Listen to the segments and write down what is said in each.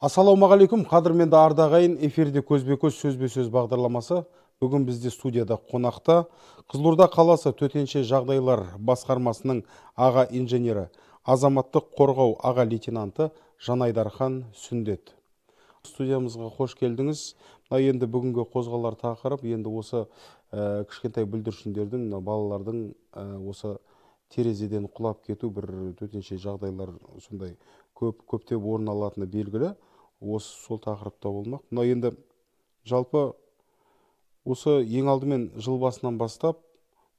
Ассалаумағалейкум, қадірменді ардағайын, эфирде көзбе-көз, сөзбе-сөз бағдарламасы. Бүгін бізде студияда қонақта Қызылорда қаласы төтенше жағдайлар басқармасының аға инженері, азаматтық қорғау аға лейтенанты Жанайдархан Сүндет. Студиямызға қош келдіңіз. Енді бүгінгі қозғалар тақырып, енді осы кішкентай бүлдіршіндердің, балалардың осы терезеден құлап кету бір төтенше жағдайлар сондай көптеп орын алатыны белгілі. Осы сол тақырыпта болмақ. Мына енді жалпы осы ең алдымен жыл басынан бастап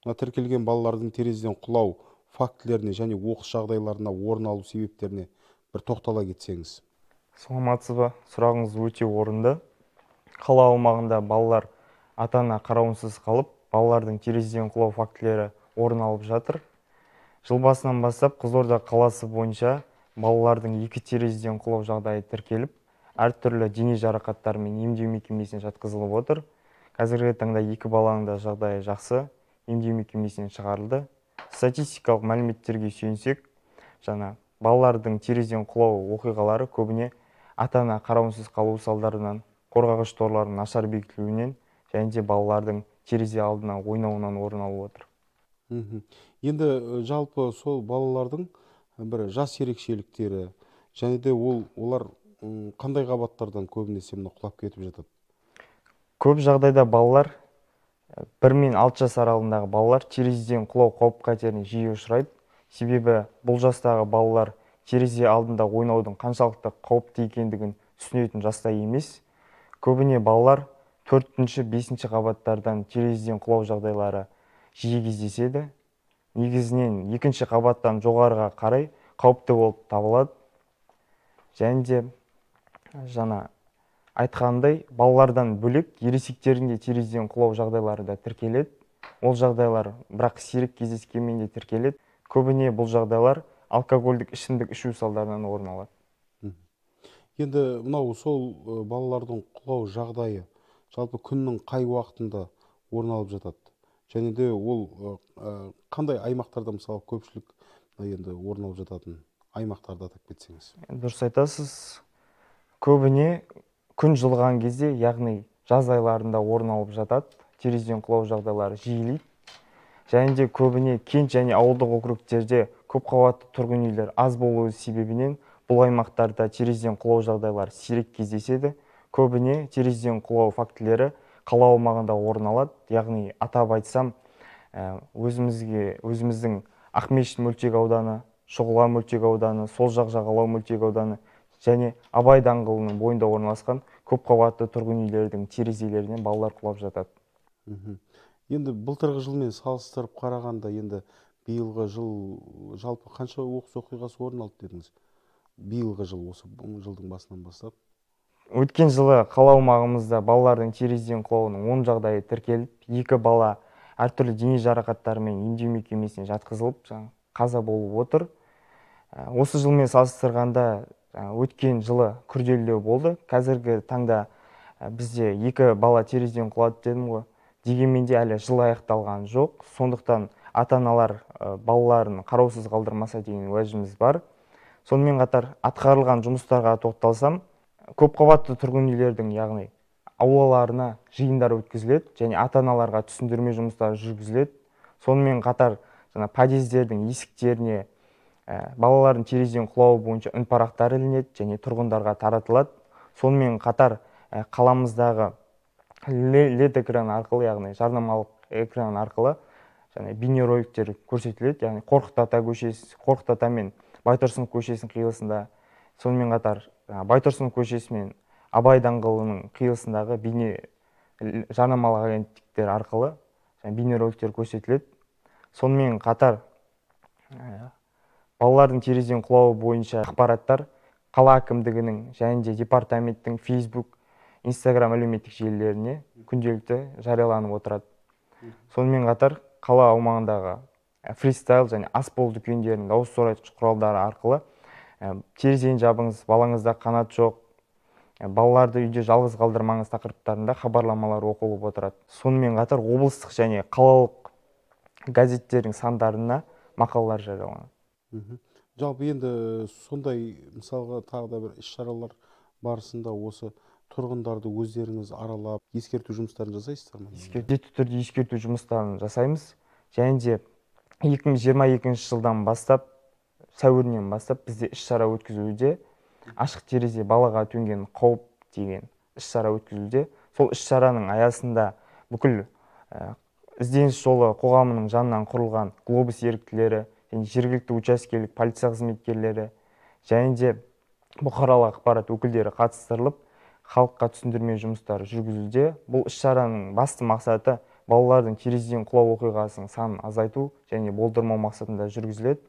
тіркелген балалардың терезеден құлау фактілеріне және оқыс жағдайларына орын алу себептеріне бір тоқтала кетсеңіз. Саламатсыз ба? Сұрағыңыз өте орынды. Қала аумағында балалар ата-ана қарауынсыз қалып, балалардың терезеден құлау фактілері орын алып жатыр. Жыл басынан бастап Қызылорда қаласы бойынша балалардың 2 терезеден құлау жағдайы тіркеліп, әртүрлі дене жарақаттарымен емдеу мекемесіне жатқызылып отыр. Қазіргі таңда 2 баланың да жағдайы жақсы, емдеу мекемесінен шығарылды. Статистикалық мәліметтерге сүйенсек, балалардың терезеден құлау оқиғалары көбіне ата-ана қарауынсыз қалу салдарынан, қорғағыш торлардың нашар бекітілуінен және де балалардың терезе алдына ойнауынан орын алып отыр. Енді жалпы сол балалардың бір жас ерекшеліктері және де олар қандай қабаттардан көбінесе құлап кетіп жатады? Көп жағдайда балалар 1 мен 6 жас аралығындағы балалар терезеден құлау қауіп-қатеріне жиі ұшырайды. Себебі бұл жастағы балалар терезе алдында ойнаудың қаншалықты қауіпті екендігін түсінетін жаста емес. Көбіне балалар 4-5 қабаттардан терезеден құлау жағдайлары жиі кездеседі. Негізінен 2-ші қабаттан жоғарыға қарай қауіпті болып табылады. Және де айтқандай, балалардан бөлек ересектердің де терезеден құлау жағдайлары да тіркеледі. Ол жағдайлар бірақ сирек кездескенмен де тіркеледі. Көбіне бұл жағдайлар алкогольдік ішімдік ішу салдарынан орын алады. Енді мынау сол балалардың құлау жағдайы жалпы күннің қай уақытында орын алып жатады? Және де ол қандай аймақтарда мысалы көпшілік енді орын алып жататын аймақтарды атап кетсеңіз? Дұрыс айтасыз. Көбіне күн жылыған кезде, яғни жаз айларында орын алып жатады. Терезеден құлау жағдайлары жиілейді. Және де көбіне кент және ауылдық округтерде көп қабатты тұрғын үйлер аз болуы себебінен бұл аймақтарда терезеден құлау жағдайлары сирек кездеседі. Көбіне терезеден құлау фактілері қала аумағында орын алады. Яғни атап айтсам, өзіміздің Ақмешіт мөлтек ауданы, Шұғыла мөлтек ауданы, Сол жақ жағалау мөлтек ауданы және Абай даңғылының бойында орналасқан көп қабатты тұрғын үйлердің терезелерінен балалар құлап жатады. Енді былтырғы жылмен салыстырып қарағанда, енді биылғы жыл жалпы қанша оқыс оқиғасы орын алды дедіңіз? Биылғы жыл, осы жылдың басынан бастап. Өткен жылы қала аумағымызда балалардың терезеден құлауының 10 жағдайы тіркеліп, 2 бала әртүрлі дене жарақаттарымен емдеу мекемесіне жатқызылып, қаза болып отыр. Осы жылмен салыстырғанда өткен жылы күрделілеу болды. Қазіргі таңда бізде 2 бала терезеден құлады дедім ғой. Дегенмен де әлі жыл аяқталған жоқ. Сондықтан ата-аналар балаларын қараусыз қалдырмаса деген уәжіміз бар. Сонымен қатар атқарылған жұмыстарға тоқталсам, көп қабатты тұрғын үйлердің, яғни аулаларына жиындар өткізіледі және ата-аналарға түсіндірме жұмыстары жүргізіледі. Сонымен қатар подъездердің есіктеріне балалардың терезеден құлауы бойынша үнпарақтар ілінеді және тұрғындарға таратылады. Сонымен қатар қаламыздағы LED экран арқылы, яғни жарнамалық экран арқылы бейнероликтер көрсетіледі. Яғни Қорқыт ата мен Байтұрсынов көшесінің қиылысында, сонымен қатар Байтұрсынов көшесі мен Абай даңғылының қиылысындағы жарнамалық агенттіктер арқылы бейнероликтер көрсетіледі. Сонымен қатар балалардың терезеден құлауы бойынша ақпараттар қала әкімдігінің және де департаменттің Facebook, Instagram әлеуметтік желілеріне күнделікті жарияланып отырады. Сонымен қатар қала аумағындағы фристайл және асбол дүкендерінің дауыс зорайтқыш құралдары арқылы терезені жабыңыз, балаңызда қанат жоқ, балаларды үйде жалғыз қалдырмаңыз тақырыптарында хабарламалар оқылып отырады. Сонымен қатар облыстық және қалалық газеттердің сандарына мақалалар жарияланады. Жалпы енді сондай мысалға тағы да бір іс-шаралар барысында осы тұрғындарды өздеріңіз аралап ескерту жұмыстарын жасайсыздар ма? Міндетті түрде ескерту жұмыстарын жасаймыз. Және де 2022 жылдан бастап, сәуірінен бастап бізде іс-шара өткізілуде. Ашық терезе балаға төнген қауіп деген іс-шара өткізілуде. Сол іс-шараның аясында бүкіл ізденіс жолы қоғамының жанынан құрылған глобус еріктілері және жергілікті учаскелік полиция қызметкерлері және де бұқаралық ақпарат өкілдері қатыстырылып, халыққа түсіндірме жұмыстары жүргізілуде. Бұл іс-шараның басты мақсаты балалардың терезеден құлау оқиғасының санын азайту және болдырмау мақсатында жүргізіледі.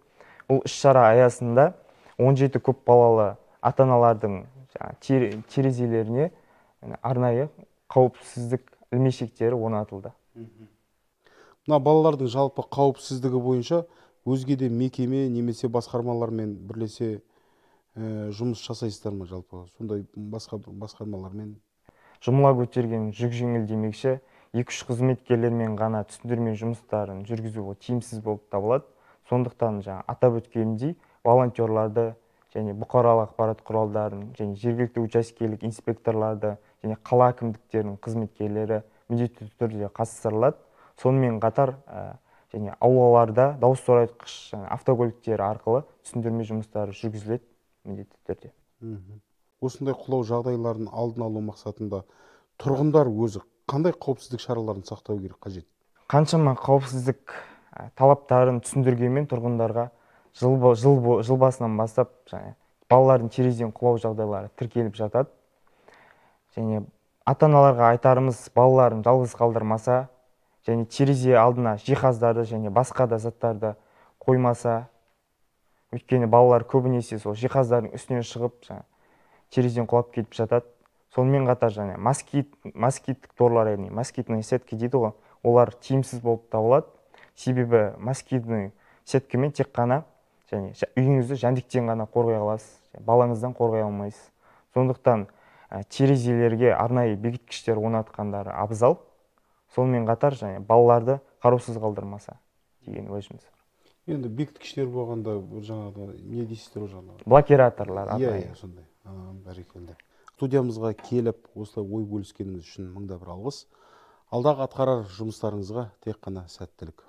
Бұл іс-шара аясында 17 көп балалы ата-аналардың терезелеріне арнайы қауіпсіздік ілмешектері орнатылды. Мына балалардың жалпы қауіпсіздігі бойынша өзге де мекеме немесе басқармалармен бірлесе жұмыс жасайсыздар ма жалпы? Сондай басқа басқармалармен? Жұмыла көтерген жүк жеңіл демекші, 2-3 қызметкерлермен ғана түсіндірме жұмыстарын жүргізу тиімсіз болып табылады. Сондықтан атап өткенімдей, волонтерларды және бұқаралық ақпарат құралдарын және жергілікті учаскелік инспекторларды және қала әкімдіктерінің қызметкерлері міндетті түрде қатыстырылады. Сонымен қатар және аулаларда дауыс зорайтқыш автокөліктері арқылы түсіндірме жұмыстары жүргізіледі міндетті түрде. Осындай құлау жағдайларын алдын алу мақсатында тұрғындар өзі қандай қауіпсіздік шараларын сақтау керек, қажет? Қаншама қауіпсіздік талаптарын түсіндіргенмен тұрғындарға жыл басынан бастап балалардың терезеден құлау жағдайлары тіркеліп жатады. Және ата-аналарға айтарымыз, балаларын жалғыз қалдырмаса, және терезе алдына жиһаздарды және басқа да заттарды қоймаса, өйткені балалар көбінесе сол жиһаздардың үстінен шығып, терезеден құлап кетіп жатады. Сонымен қатар москиттік торлар, яғни москитный сетка дейді ғой, олар тиімсіз болып табылады. Себебі москитный сеткамен тек қана және үйіңізді жәндіктен ғана қорғай аласыз, балаңыздан қорғай алмайсыз. Сондықтан терезелерге арнайы бекіткіштер орнатқандары абзал. Сонымен қатар балаларды қараусыз қалдырмаса деген уәжіміз бар. Енді бекіткіштер болғанда жаңағы не дейсіздер ол жаңағы? Блокираторлар арнайы. Иә, сондай. Бәрекелді. Студиямызға келіп, осылай ой бөліскеніңіз үшін мыңда бір алғыс. Алдағы атқарар жұмыстарыңызға тек қана сәттілік.